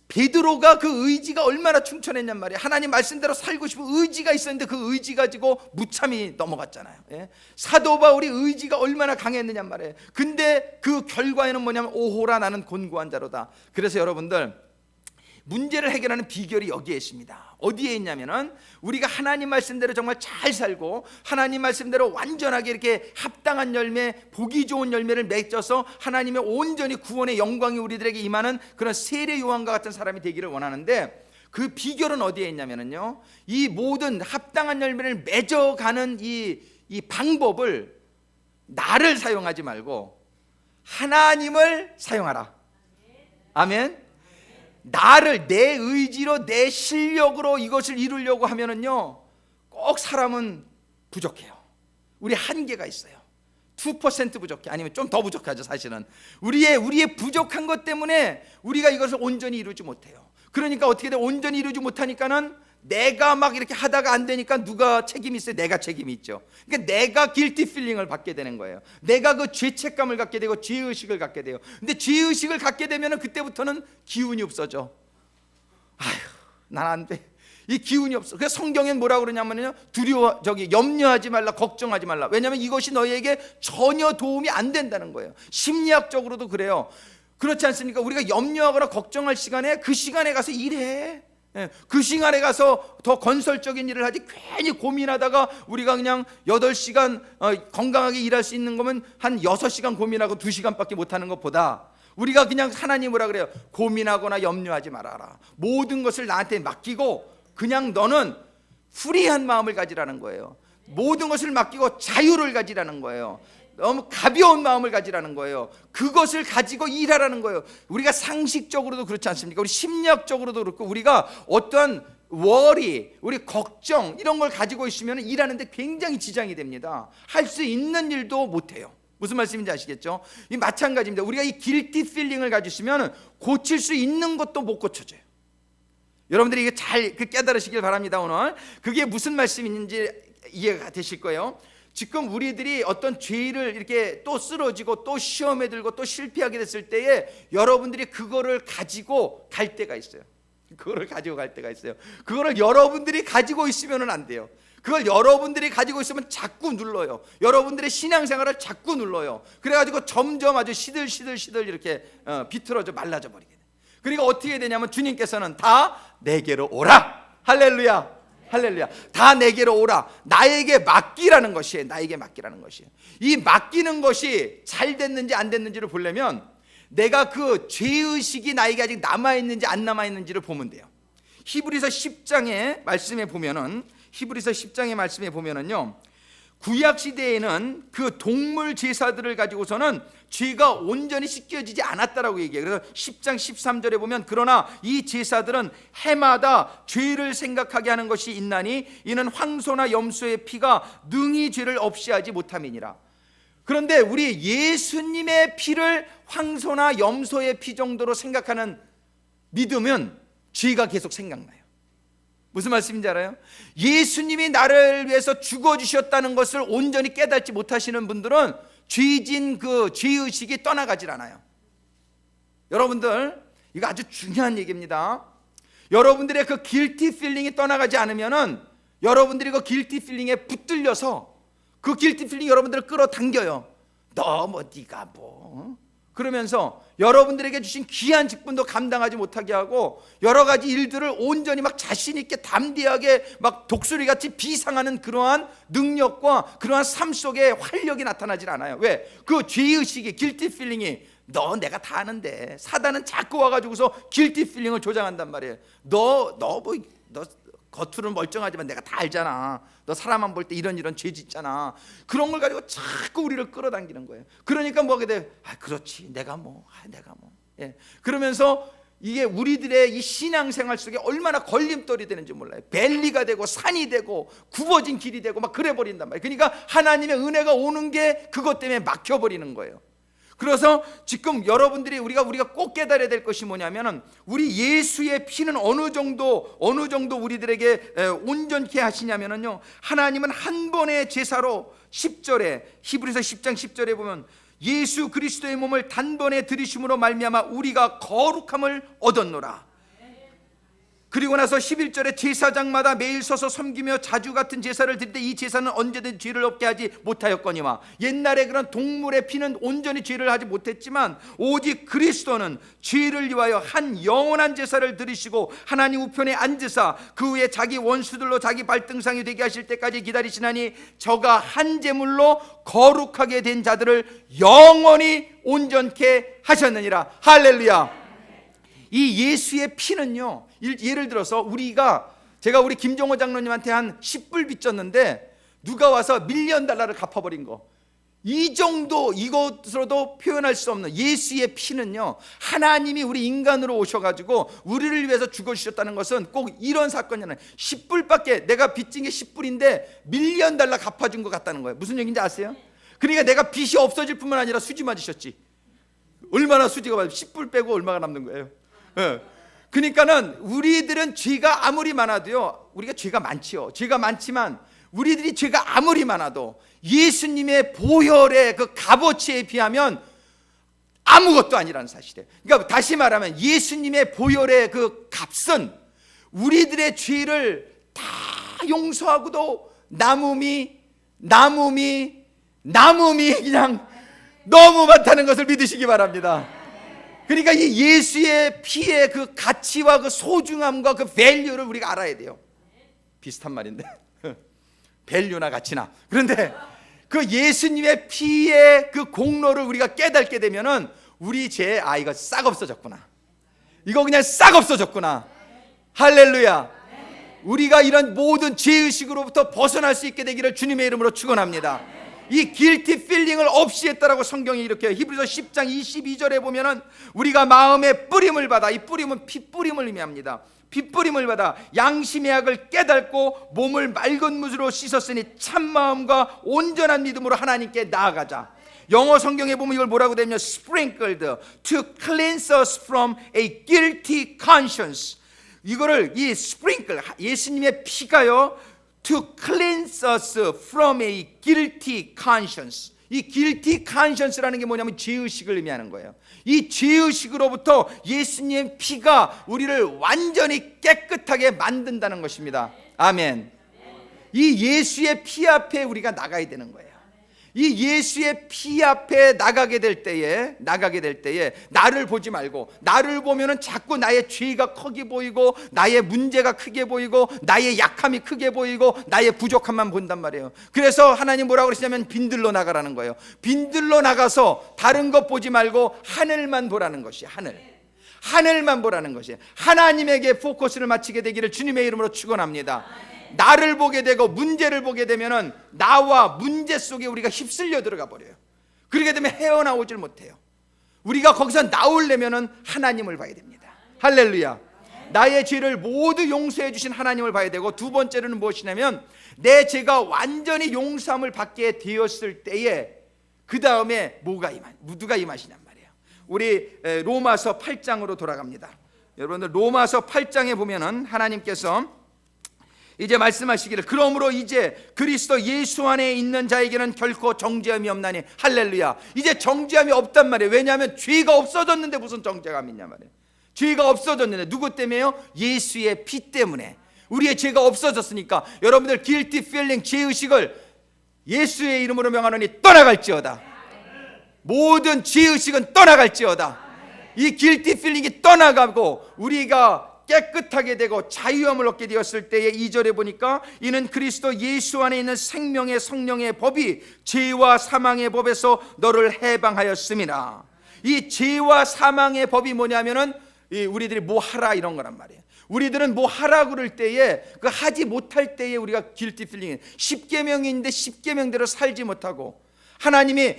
베드로가 그 의지가 얼마나 충천했냔 말이에요. 하나님 말씀대로 살고 싶은 의지가 있었는데 그 의지 가지고 무참히 넘어갔잖아요. 예? 사도 바울이 의지가 얼마나 강했느냔 말이에요. 근데 그 결과에는 뭐냐면 오호라 나는 곤고한 자로다. 그래서 여러분들, 문제를 해결하는 비결이 여기에 있습니다. 어디에 있냐면은 우리가 하나님 말씀대로 정말 잘 살고 하나님 말씀대로 완전하게 이렇게 합당한 열매, 보기 좋은 열매를 맺어서 하나님의 온전히 구원의 영광이 우리들에게 임하는 그런 세례 요한과 같은 사람이 되기를 원하는데, 그 비결은 어디에 있냐면요, 이 모든 합당한 열매를 맺어가는 이 방법을 나를 사용하지 말고 하나님을 사용하라. 아멘. 나를 내 의지로 내 실력으로 이것을 이루려고 하면은요, 꼭 사람은 부족해요. 우리 한계가 있어요. 2% 부족해. 아니면 좀 더 부족하죠. 사실은 우리의 부족한 것 때문에 우리가 이것을 온전히 이루지 못해요. 그러니까 어떻게 돼? 온전히 이루지 못하니까는 내가 막 이렇게 하다가 안 되니까 누가 책임이 있어요? 내가 책임이 있죠. 그러니까 내가 길티 필링을 받게 되는 거예요. 내가 그 죄책감을 갖게 되고 죄의식을 갖게 돼요. 근데 죄의식을 갖게 되면 그때부터는 기운이 없어져. 아휴, 난 안 돼. 이 기운이 없어. 그래서 성경엔 뭐라고 그러냐면요, 염려하지 말라, 걱정하지 말라. 왜냐하면 이것이 너희에게 전혀 도움이 안 된다는 거예요. 심리학적으로도 그래요. 그렇지 않습니까? 우리가 염려하거나 걱정할 시간에 그 시간에 가서 일해. 그 시간에 가서 더 건설적인 일을 하지. 괜히 고민하다가 우리가 그냥 8시간 건강하게 일할 수 있는 거면 한 6시간 고민하고 2시간밖에 못하는 것보다 우리가 그냥 하나님 뭐라 그래요? 고민하거나 염려하지 말아라. 모든 것을 나한테 맡기고 그냥 너는 프리한 마음을 가지라는 거예요. 모든 것을 맡기고 자유를 가지라는 거예요. 너무 가벼운 마음을 가지라는 거예요. 그것을 가지고 일하라는 거예요. 우리가 상식적으로도 그렇지 않습니까? 우리 심리학적으로도 그렇고, 우리가 어떠한 워리, 우리 걱정 이런 걸 가지고 있으면 일하는데 굉장히 지장이 됩니다. 할 수 있는 일도 못해요. 무슨 말씀인지 아시겠죠? 이 마찬가지입니다. 우리가 이 길티 필링을 가지시면 고칠 수 있는 것도 못 고쳐져요. 여러분들이 이게 잘 깨달으시길 바랍니다. 오늘 그게 무슨 말씀인지 이해가 되실 거예요. 지금 우리들이 어떤 죄를 이렇게 또 쓰러지고 또 시험에 들고 또 실패하게 됐을 때에 여러분들이 그거를 가지고 갈 때가 있어요. 그거를 가지고 갈 때가 있어요. 그거를 여러분들이 가지고 있으면 안 돼요. 그걸 여러분들이 가지고 있으면 자꾸 눌러요. 여러분들의 신앙생활을 자꾸 눌러요. 그래가지고 점점 아주 시들 이렇게 비틀어져 말라져 버리게 돼요. 그러니까 어떻게 되냐면 주님께서는 다 내게로 오라. 할렐루야, 할렐루야. 다 내게로 오라. 나에게 맡기라는 것이에요. 나에게 맡기라는 것이에요. 이 맡기는 것이 잘 됐는지 안 됐는지를 보려면 내가 그 죄의식이 나에게 아직 남아있는지 안 남아있는지를 보면 돼요. 히브리서 10장의 말씀에 보면은, 히브리서 10장의 말씀에 보면은요, 구약 시대에는 그 동물 제사들을 가지고서는 죄가 온전히 씻겨지지 않았다라고 얘기해요. 그래서 10장 13절에 보면, 그러나 이 제사들은 해마다 죄를 생각하게 하는 것이 있나니 이는 황소나 염소의 피가 능히 죄를 없이 하지 못함이니라. 그런데 우리 예수님의 피를 황소나 염소의 피 정도로 생각하는 믿음은 죄가 계속 생각나요. 무슨 말씀인지 알아요? 예수님이 나를 위해서 죽어주셨다는 것을 온전히 깨닫지 못하시는 분들은 죄진 그 죄의식이 떠나가질 않아요. 여러분들, 이거 아주 중요한 얘기입니다. 여러분들의 그 길티 필링이 떠나가지 않으면은 여러분들이 그 길티 필링에 붙들려서 그 길티 필링이 여러분들을 끌어당겨요. 너 뭐 네가 뭐 그러면서 여러분들에게 주신 귀한 직분도 감당하지 못하게 하고 여러 가지 일들을 온전히 막 자신 있게 담대하게 막 독수리같이 비상하는 그러한 능력과 그러한 삶 속에 활력이 나타나질 않아요. 왜? 그 죄의식이, 길티 필링이, 너 내가 다 아는데. 사단은 자꾸 와가지고서 길티 필링을 조장한단 말이에요. 너 겉으로는 멀쩡하지만 내가 다 알잖아. 너 사람만 볼 때 이런 죄 짓잖아. 그런 걸 가지고 자꾸 우리를 끌어당기는 거예요. 그러니까 뭐게 돼? 그렇지, 내가 뭐. 예. 그러면서 이게 우리들의 이 신앙생활 속에 얼마나 걸림돌이 되는지 몰라요. 벨리가 되고 산이 되고 굽어진 길이 되고 막 그래 버린단 말이에요. 그러니까 하나님의 은혜가 오는 게 그것 때문에 막혀 버리는 거예요. 그래서 지금 여러분들이 우리가 꼭 깨달아야 될 것이 뭐냐면은, 우리 예수의 피는 어느 정도 우리들에게 온전케 하시냐면은요, 하나님은 한 번의 제사로 10절에, 히브리서 10장 10절에 보면 예수 그리스도의 몸을 단번에 들이심으로 말미암아 우리가 거룩함을 얻었노라. 그리고 나서 11절에 제사장마다 매일 서서 섬기며 자주 같은 제사를 드릴 때 이 제사는 언제든 죄를 없게 하지 못하였거니와. 옛날에 그런 동물의 피는 온전히 죄를 하지 못했지만 오직 그리스도는 죄를 위하여 한 영원한 제사를 드리시고 하나님 우편에 앉으사 그 후에 자기 원수들로 자기 발등상이 되게 하실 때까지 기다리시나니 저가 한 제물로 거룩하게 된 자들을 영원히 온전케 하셨느니라. 할렐루야. 이 예수의 피는요, 예를 들어서 제가 우리 김종호 장로님한테 한 10불 빚졌는데 누가 와서 $1,000,000를 갚아버린 거, 이 정도, 이것으로도 표현할 수 없는 예수의 피는요, 하나님이 우리 인간으로 오셔가지고 우리를 위해서 죽어주셨다는 것은 꼭 이런 사건이잖아요. 10불밖에, 내가 빚진 게 10불인데 $1,000,000 갚아준 것 같다는 거예요. 무슨 얘기인지 아세요? 그러니까 내가 빚이 없어질 뿐만 아니라 수지 맞으셨지. 얼마나 수지가 많아요? 10불 빼고 얼마가 남는 거예요? 예. 그러니까는 우리들은 죄가 아무리 많아도요, 우리가 죄가 많지요. 죄가 많지만 우리들이 죄가 아무리 많아도 예수님의 보혈의 그 값어치에 비하면 아무것도 아니라는 사실이에요. 그러니까 다시 말하면 예수님의 보혈의 그 값은 우리들의 죄를 다 용서하고도 남음이 그냥 너무 많다는 것을 믿으시기 바랍니다. 그러니까 이 예수의 피의 그 가치와 그 소중함과 그 밸류를 우리가 알아야 돼요. 비슷한 말인데 밸류나 가치나. 그런데 그 예수님의 피의 그 공로를 우리가 깨닫게 되면은 우리 죄, 이거 싹 없어졌구나, 이거 그냥 싹 없어졌구나. 할렐루야. 우리가 이런 모든 죄의식으로부터 벗어날 수 있게 되기를 주님의 이름으로 축원합니다. 이 guilty feeling을 없이 했다라고 성경이 이렇게 히브리서 10장 22절에 보면은 우리가 마음의 뿌림을 받아, 이 뿌림은 피 뿌림을 의미합니다. 피 뿌림을 받아 양심의 악을 깨닫고 몸을 맑은 물로 씻었으니 참마음과 온전한 믿음으로 하나님께 나아가자. 영어 성경에 보면 이걸 뭐라고 되냐면 sprinkled to cleanse us from a guilty conscience. 이거를 이 sprinkle, 예수님의 피가요, to cleanse us from a guilty conscience. 이 guilty conscience라는 게 뭐냐면 죄의식을 의미하는 거예요. 이 죄의식으로부터 예수님의 피가 우리를 완전히 깨끗하게 만든다는 것입니다. 아멘. 이 예수의 피 앞에 우리가 나가야 되는 거예요. 이 예수의 피 앞에 나가게 될 때에 나를 보지 말고, 나를 보면은 자꾸 나의 죄가 크게 보이고 나의 문제가 크게 보이고 나의 약함이 크게 보이고 나의 부족함만 본단 말이에요. 그래서 하나님 뭐라고 그러시냐면 빈들로 나가라는 거예요. 빈들로 나가서 다른 것 보지 말고 하늘만 보라는 것이, 하늘만 보라는 것이, 하나님에게 포커스를 맞추게 되기를 주님의 이름으로 축원합니다. 나를 보게 되고 문제를 보게 되면은 나와 문제 속에 우리가 휩쓸려 들어가 버려요. 그렇게 되면 헤어나오질 못해요. 우리가 거기서 나오려면은 하나님을 봐야 됩니다. 할렐루야. 나의 죄를 모두 용서해 주신 하나님을 봐야 되고, 두 번째로는 무엇이냐면 내 죄가 완전히 용서함을 받게 되었을 때에 그 다음에 누가 임하시냔 말이에요. 우리 로마서 8장으로 돌아갑니다. 여러분들 로마서 8장에 보면은 하나님께서 이제 말씀하시기를 그러므로 이제 그리스도 예수 안에 있는 자에게는 결코 정죄함이 없나니. 할렐루야. 이제 정죄함이 없단 말이에요. 왜냐하면 죄가 없어졌는데 무슨 정죄감이 있냐 말이에요. 죄가 없어졌는데 누구 때문에요? 예수의 피 때문에. 우리의 죄가 없어졌으니까 여러분들 guilty feeling, 죄의식을 예수의 이름으로 명하노니 떠나갈지어다. 모든 죄의식은 떠나갈지어다. 이 guilty feeling이 떠나가고 우리가 깨끗하게 되고 자유함을 얻게 되었을 때에 2절에 보니까 이는 그리스도 예수 안에 있는 생명의 성령의 법이 죄와 사망의 법에서 너를 해방하였음이라. 이 죄와 사망의 법이 뭐냐면은 우리들이 뭐 하라 이런 거란 말이에요. 우리들은 뭐 하라 그럴 때에 그 하지 못할 때에 우리가 guilty feeling, 10계명이 있는데 10계명대로 살지 못하고, 하나님이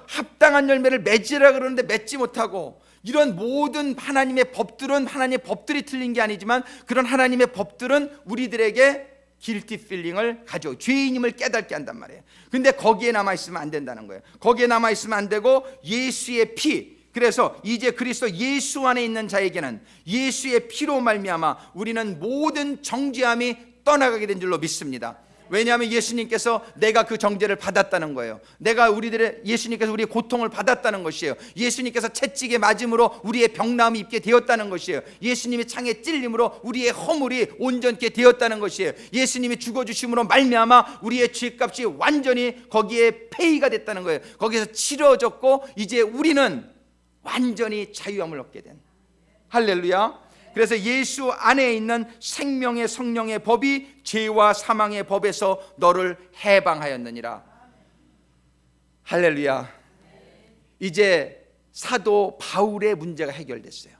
합당한 열매를 맺으라 그러는데 맺지 못하고, 이런 모든 하나님의 법들은 하나님의 법들이 틀린 게 아니지만 그런 하나님의 법들은 우리들에게 guilty feeling을 가져, 죄인임을 깨닫게 한단 말이에요. 근데 거기에 남아있으면 안 된다는 거예요. 거기에 남아있으면 안 되고 예수의 피, 그래서 이제 그리스도 예수 안에 있는 자에게는 예수의 피로 말미암아 우리는 모든 정죄함이 떠나가게 된 줄로 믿습니다. 왜냐하면 예수님께서 내가 그 정죄를 받았다는 거예요. 예수님께서 우리의 고통을 받았다는 것이에요. 예수님께서 채찍에 맞음으로 우리의 병나음이 입게 되었다는 것이에요. 예수님의 창에 찔림으로 우리의 허물이 온전케 되었다는 것이에요. 예수님이 죽어주심으로 말미암아 우리의 죄값이 완전히 거기에 페이가 됐다는 거예요. 거기에서 치러졌고 이제 우리는 완전히 자유함을 얻게 된. 할렐루야. 그래서 예수 안에 있는 생명의 성령의 법이 죄와 사망의 법에서 너를 해방하였느니라. 할렐루야. 이제 사도 바울의 문제가 해결됐어요.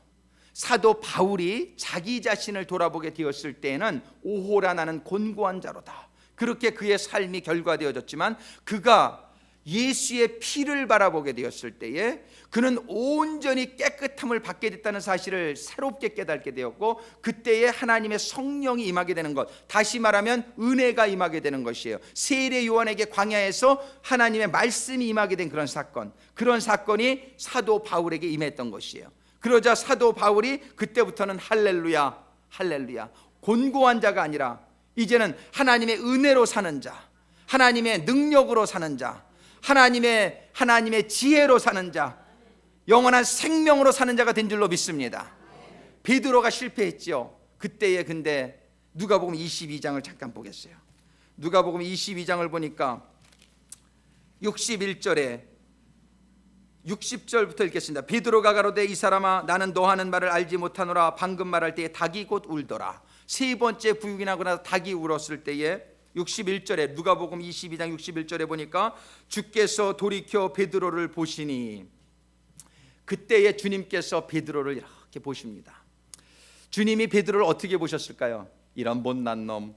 사도 바울이 자기 자신을 돌아보게 되었을 때에는 오호라 나는 곤고한 자로다, 그렇게 그의 삶이 결과되어졌지만 그가 예수의 피를 바라보게 되었을 때에 그는 온전히 깨끗함을 받게 됐다는 사실을 새롭게 깨닫게 되었고, 그때에 하나님의 성령이 임하게 되는 것, 다시 말하면 은혜가 임하게 되는 것이에요. 세례 요한에게 광야에서 하나님의 말씀이 임하게 된 그런 사건이 사도 바울에게 임했던 것이에요. 그러자 사도 바울이 그때부터는 할렐루야, 할렐루야, 곤고한 자가 아니라 이제는 하나님의 은혜로 사는 자, 하나님의 능력으로 사는 자, 하나님의 지혜로 사는 자, 영원한 생명으로 사는 자가 된 줄로 믿습니다. 베드로가 실패했죠. 그때에 근데 누가복음 22장을 잠깐 보겠어요. 누가복음 22장을 보니까 61절에 60절부터 읽겠습니다. 베드로가 가로되 이 사람아 나는 너 하는 말을 알지 못하노라. 방금 말할 때에 닭이 곧 울더라. 세 번째 부유기나고 나서 닭이 울었을 때에 61절에 누가복음 22장 61절에 보니까 주께서 돌이켜 베드로를 보시니, 그때에 주님께서 베드로를 이렇게 보십니다. 주님이 베드로를 어떻게 보셨을까요? 이런 못난 놈,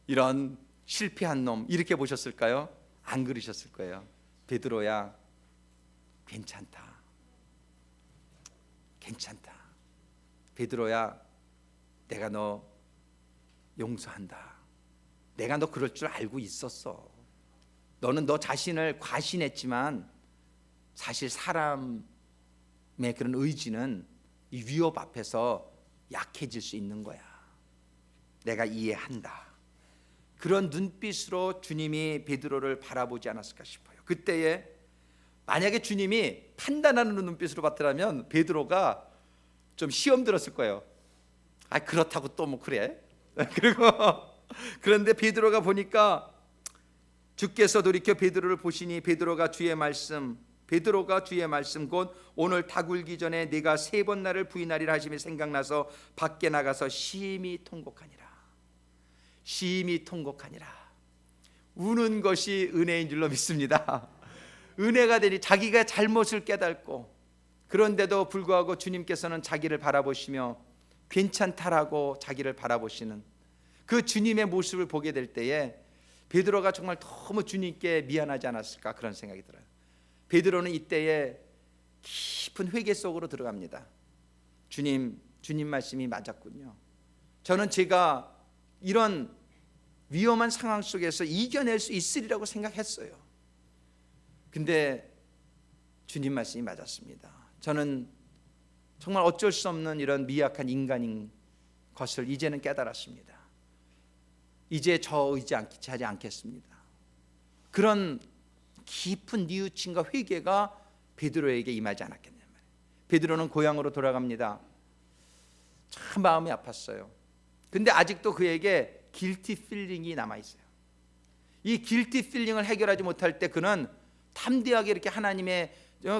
이런 실패한 놈, 이렇게 보셨을까요? 안 그러셨을 거예요. 베드로야, 괜찮다, 괜찮다. 베드로야, 내가 너 용서한다. 내가 너 그럴 줄 알고 있었어. 너는 너 자신을 과신했지만 사실 사람의 그런 의지는 이 위협 앞에서 약해질 수 있는 거야. 내가 이해한다. 그런 눈빛으로 주님이 베드로를 바라보지 않았을까 싶어요. 그때에 만약에 주님이 판단하는 눈빛으로 봤더라면 베드로가 좀 시험 들었을 거예요. 아, 그렇다고 또 뭐 그래? 그리고 그런데 베드로가 보니까 주께서 돌이켜 베드로를 보시니 베드로가 주의 말씀 곧 오늘 닭 울기 전에 네가 3번 나를 부인하리라 하심이 생각나서 밖에 나가서 심히 통곡하니라. 심히 통곡하니라. 우는 것이 은혜인 줄로 믿습니다. 은혜가 되니 자기가 잘못을 깨닫고, 그런데도 불구하고 주님께서는 자기를 바라보시며 괜찮다라고 자기를 바라보시는 그 주님의 모습을 보게 될 때에 베드로가 정말 너무 주님께 미안하지 않았을까, 그런 생각이 들어요. 베드로는 이때에 깊은 회개 속으로 들어갑니다. 주님 말씀이 맞았군요. 저는 제가 이런 위험한 상황 속에서 이겨낼 수 있으리라고 생각했어요. 근데 주님 말씀이 맞았습니다. 저는 정말 어쩔 수 없는 이런 미약한 인간인 것을 이제는 깨달았습니다. 이제 저 의지하지 않겠습니다. 그런 깊은 뉘우침과 회개가 베드로에게 임하지 않았겠냐 말이에요. 베드로는 고향으로 돌아갑니다. 참 마음이 아팠어요. 근데 아직도 그에게 길티 필링이 남아있어요. 이 길티 필링을 해결하지 못할 때 그는 담대하게 이렇게 하나님의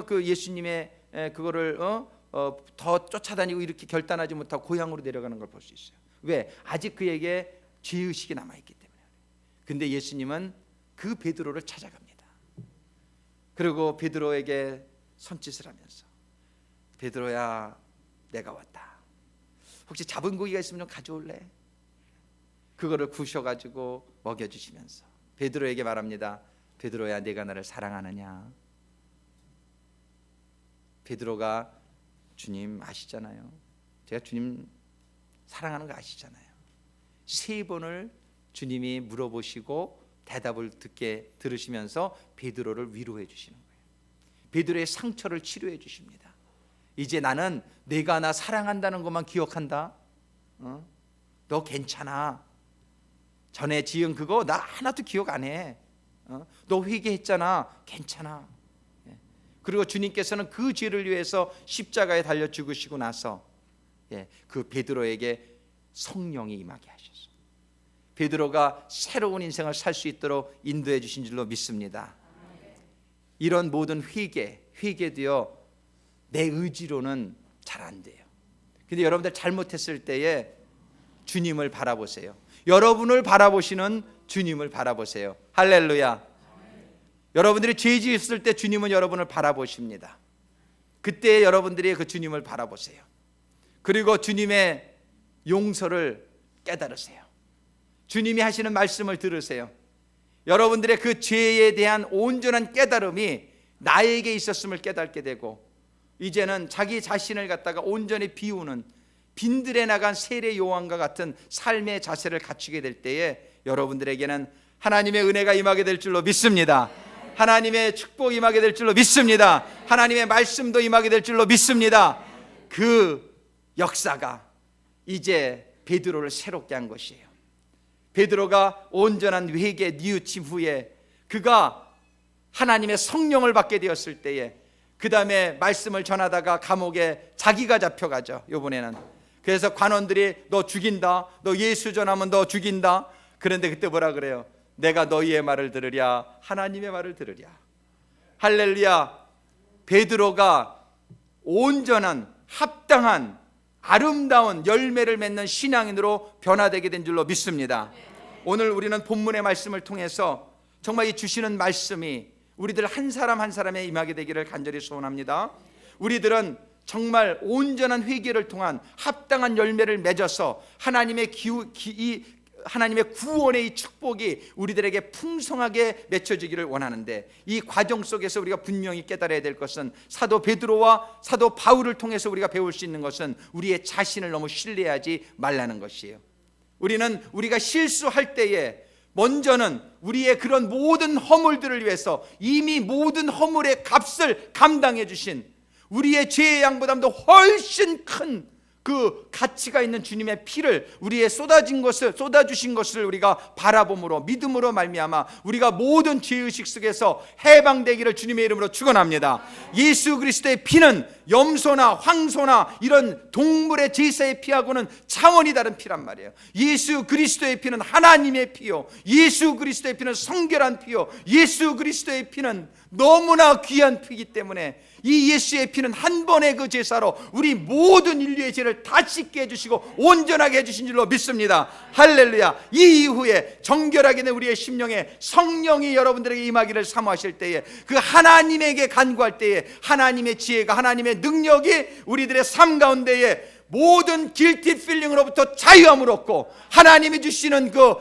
그 예수님의 그거를 더 쫓아다니고 이렇게 결단하지 못하고 고향으로 내려가는 걸 볼 수 있어요. 왜? 아직 그에게 죄의식이 남아있기 때문에. 근데 예수님은 그 베드로를 찾아갑니다. 그리고 베드로에게 손짓을 하면서 베드로야, 내가 왔다. 혹시 잡은 고기가 있으면 좀 가져올래? 그거를 구우셔가지고 먹여주시면서 베드로에게 말합니다. 베드로야, 내가 나를 사랑하느냐? 베드로가 주님 아시잖아요. 제가 주님 사랑하는 거 아시잖아요. 3번을 주님이 물어보시고 대답을 들으시면서 베드로를 위로해 주시는 거예요. 베드로의 상처를 치료해 주십니다. 이제 나는 내가 나 사랑한다는 것만 기억한다. 너 괜찮아. 전에 지은 그거 나 하나도 기억 안 해. 너 회개했잖아. 괜찮아. 그리고 주님께서는 그 죄를 위해서 십자가에 달려 죽으시고 나서 그 베드로에게 성령이 임하게 하셨어요. 베드로가 새로운 인생을 살 수 있도록 인도해 주신 줄로 믿습니다. 이런 모든 회개도요, 내 의지로는 잘 안 돼요. 근데 여러분들 잘못했을 때에 주님을 바라보세요. 여러분을 바라보시는 주님을 바라보세요. 할렐루야. 여러분들이 죄 지었을 때 주님은 여러분을 바라보십니다. 그때 여러분들이 그 주님을 바라보세요. 그리고 주님의 용서를 깨달으세요. 주님이 하시는 말씀을 들으세요. 여러분들의 그 죄에 대한 온전한 깨달음이 나에게 있었음을 깨닫게 되고, 이제는 자기 자신을 갖다가 온전히 비우는 빈들에 나간 세례 요한과 같은 삶의 자세를 갖추게 될 때에 여러분들에게는 하나님의 은혜가 임하게 될 줄로 믿습니다. 하나님의 축복이 임하게 될 줄로 믿습니다. 하나님의 말씀도 임하게 될 줄로 믿습니다. 그 역사가 이제 베드로를 새롭게 한 것이에요. 베드로가 온전한 회개 뉘우침 후에 그가 하나님의 성령을 받게 되었을 때에 그 다음에 말씀을 전하다가 감옥에 자기가 잡혀가죠. 이번에는 그래서 관원들이 너 죽인다, 너 예수 전하면 너 죽인다. 그런데 그때 뭐라 그래요? 내가 너희의 말을 들으랴, 하나님의 말을 들으랴. 할렐루야. 베드로가 온전한 합당한 아름다운 열매를 맺는 신앙인으로 변화되게 된 줄로 믿습니다. 오늘 우리는 본문의 말씀을 통해서 정말 이 주시는 말씀이 우리들 한 사람 한 사람에 임하게 되기를 간절히 소원합니다. 우리들은 정말 온전한 회개를 통한 합당한 열매를 맺어서 하나님의 하나님의 구원의 이 축복이 우리들에게 풍성하게 맺혀지기를 원하는데, 이 과정 속에서 우리가 분명히 깨달아야 될 것은, 사도 베드로와 사도 바울을 통해서 우리가 배울 수 있는 것은 우리의 자신을 너무 신뢰하지 말라는 것이에요. 우리가 실수할 때에 먼저는 우리의 그런 모든 허물들을 위해서 이미 모든 허물의 값을 감당해 주신, 우리의 죄의 양보담도 훨씬 큰 그 가치가 있는 주님의 피를 우리의 쏟아주신 것을 우리가 바라봄으로, 믿음으로 말미암아 우리가 모든 죄의식 속에서 해방되기를 주님의 이름으로 축원합니다. 예수 그리스도의 피는 염소나 황소나 이런 동물의 제사의 피하고는 차원이 다른 피란 말이에요. 예수 그리스도의 피는 하나님의 피요, 예수 그리스도의 피는 성결한 피요, 예수 그리스도의 피는 너무나 귀한 피이기 때문에 이 예수의 피는 한 번의 그 제사로 우리 모든 인류의 죄를 다 씻게 해주시고 온전하게 해주신 줄로 믿습니다. 할렐루야. 이 이후에 정결하게 된 우리의 심령에 성령이 여러분들에게 임하기를 사모하실 때에, 그 하나님에게 간구할 때에 하나님의 지혜가, 하나님의 능력이 우리들의 삶 가운데에 모든 길티 필링으로부터 자유함을 얻고, 하나님이 주시는 그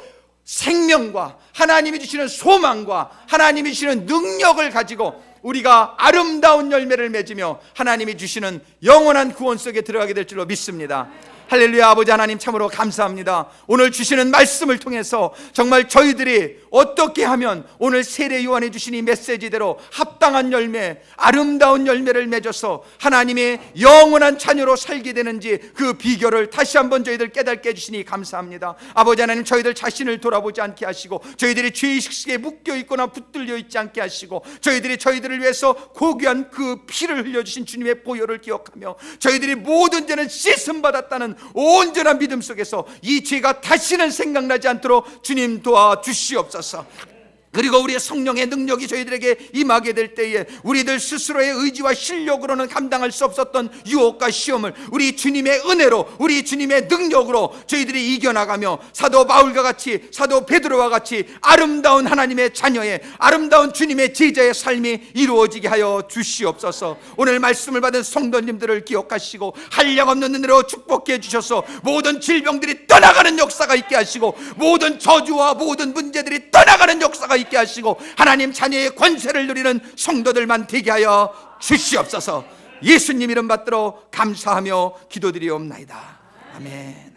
생명과 하나님이 주시는 소망과 하나님이 주시는 능력을 가지고 우리가 아름다운 열매를 맺으며 하나님이 주시는 영원한 구원 속에 들어가게 될 줄로 믿습니다. 할렐루야. 아버지 하나님, 참으로 감사합니다. 오늘 주시는 말씀을 통해서 정말 저희들이 어떻게 하면 오늘 세례 요한이 주신 이 메시지대로 합당한 열매, 아름다운 열매를 맺어서 하나님의 영원한 자녀로 살게 되는지 그 비결을 다시 한번 저희들 깨닫게 해주시니 감사합니다. 아버지 하나님, 저희들 자신을 돌아보지 않게 하시고, 저희들이 죄의식 속에 묶여있거나 붙들려 있지 않게 하시고, 저희들을 위해서 고귀한 그 피를 흘려주신 주님의 보혈을 기억하며 저희들이 모든 죄는 씻음받았다는 온전한 믿음 속에서 이 죄가 다시는 생각나지 않도록 주님 도와주시옵소서. 그리고 우리의 성령의 능력이 저희들에게 임하게 될 때에 우리들 스스로의 의지와 실력으로는 감당할 수 없었던 유혹과 시험을 우리 주님의 은혜로, 우리 주님의 능력으로 저희들이 이겨나가며 사도 바울과 같이, 사도 베드로와 같이 아름다운 하나님의 자녀의, 아름다운 주님의 제자의 삶이 이루어지게 하여 주시옵소서. 오늘 말씀을 받은 성도님들을 기억하시고 한량없는 은혜로 축복해 주셔서 모든 질병들이 떠나가는 역사가 있게 하시고, 모든 저주와 모든 문제들이 떠나가는 역사가 있게 하시고, 하나님 자녀의 권세를 누리는 성도들만 되게 하여 주시옵소서. 예수님 이름 받들어 감사하며 기도드리옵나이다. 아멘.